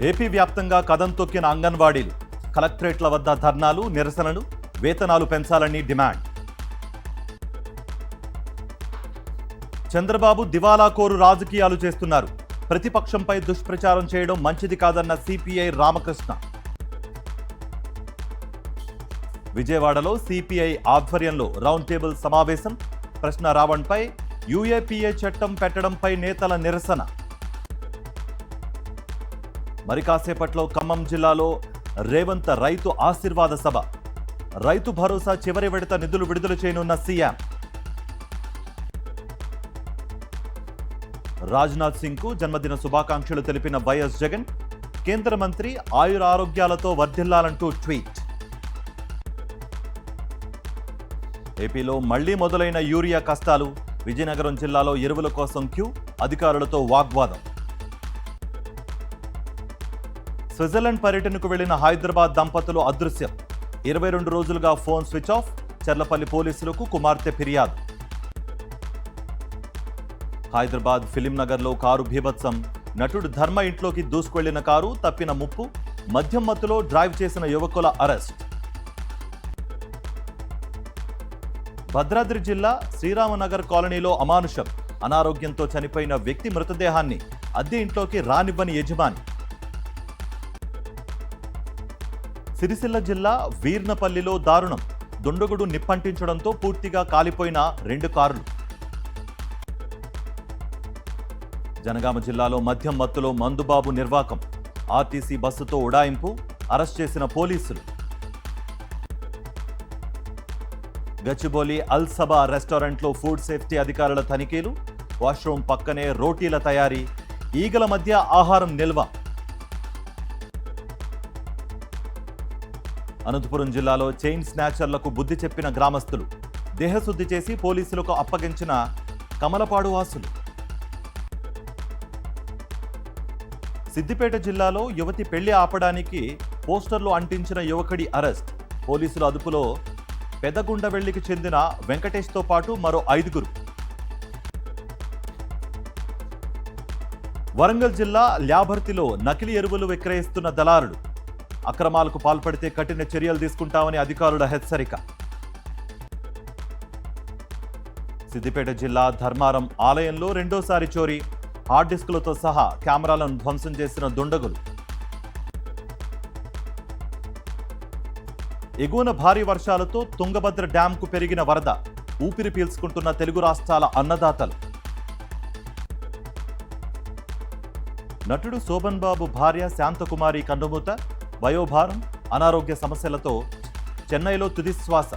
AP వ్యాప్తంగా కదం తొక్కిన అంగన్వాడీలు కలెక్టరేట్ల వద్ద ధర్నాలు నిరసనలు వేతనాలు పెంచాలని డిమాండ్. చంద్రబాబు దివాలాకోరు రాజకీయాలు చేస్తున్నారు. ప్రతిపక్షంపై దుష్ప్రచారం చేయడం మంచిది కాదన్న సిపిఐ రామకృష్ణ. విజయవాడలో సిపిఐ ఆధ్వర్యంలో రౌండ్ టేబుల్ సమావేశం. ప్రశ్న రావణ్పై యూఏపీఏ చట్టం పెట్టడంపై నేతల నిరసన. మరి కాసేపట్లో ఖమ్మం జిల్లాలో రేవంత్ రైతు ఆశీర్వాద సభ. రైతు భరోసా చివరి విడత నిధులు విడుదల చేయనున్న సీఎం. రాజ్నాథ్ సింగ్ కు జన్మదిన శుభాకాంక్షలు తెలిపిన వైఎస్ జగన్. కేంద్ర మంత్రి ఆయుర ఆరోగ్యాలతో వర్ధిల్లాలంటూ ట్వీట్. ఏపీలో మళ్లీ మొదలైన యూరియా కష్టాలు. విజయనగరం జిల్లాలో ఎరువుల కోసం క్యూ, అధికారులతో వాగ్వాదం. స్విట్జర్లాండ్ పర్యటనకు వెళ్లిన హైదరాబాద్ దంపతులు అదృశ్యం. 22 రోజులుగా ఫోన్ స్విచ్ ఆఫ్. చర్లపల్లి పోలీసులకు కుమార్తె ఫిర్యాదు. హైదరాబాద్ ఫిలిం నగర్లో కారు బీభత్సం. నటుడు ధర్మ ఇంట్లోకి దూసుకువెళ్లిన కారు తప్పిన ముప్పు. మద్యం మత్తులో డ్రైవ్ చేసిన యువకుల అరెస్ట్. భద్రాద్రి జిల్లా శ్రీరామనగర్ కాలనీలో అమానుషం. అనారోగ్యంతో చనిపోయిన వ్యక్తి మృతదేహాన్ని అద్దె ఇంట్లోకి రానివ్వని యజమాని. సిరిసిల్ల జిల్లా వీర్నపల్లిలో దారుణం. దుండగుడు నిప్పంటించడంతో పూర్తిగా కాలిపోయిన 2 కార్లు. జనగామ జిల్లాలో మద్యం మత్తులో మందుబాబు నిర్వాకం. ఆర్టీసీ బస్సుతో ఉడాయింపు. అరెస్ట్ చేసిన పోలీసులు. గచ్చిబౌలి అల్ సబా రెస్టారెంట్లో ఫుడ్ సేఫ్టీ అధికారుల తనిఖీలు. వాష్రూమ్ పక్కనే రోటీల తయారీ. ఈగల మధ్య ఆహారం నిల్వ. అనంతపురం జిల్లాలో చైన్ స్నాచర్లకు బుద్ధి చెప్పిన గ్రామస్తులు. దేహశుద్ధి చేసి పోలీసులకు అప్పగించిన కమలపాడు వాసులు. సిద్దిపేట జిల్లాలో యువతి పెళ్లి ఆపడానికి పోస్టర్లు అంటించిన యువకుడి అరెస్ట్. పోలీసుల అదుపులో పెదగుండవెల్లికి చెందిన వెంకటేష్తో పాటు మరో 5గురు. వరంగల్ జిల్లా ల్యాభర్తిలో నకిలీ ఎరువులు విక్రయిస్తున్న దళారులు. అక్రమాలకు పాల్పడితే కఠిన చర్యలు తీసుకుంటామని అధికారుల హెచ్చరిక. సిద్దిపేట జిల్లా ధర్మారం ఆలయంలో రెండోసారి చోరీ. హార్డ్ డిస్కులతో సహా కెమెరాలను ధ్వంసం చేసిన దుండగులు. ఎగువన భారీ వర్షాలతో తుంగభద్ర డ్యాంకు పెరిగిన వరద. ఊపిరి పీల్చుకుంటున్న తెలుగు రాష్ట్రాల అన్నదాతలు. నటుడు శోభన్ బాబు భార్య శాంతకుమారి కన్నుమూత. వయోభారం, అనారోగ్య సమస్యలతో చెన్నైలో తుది శ్వాస.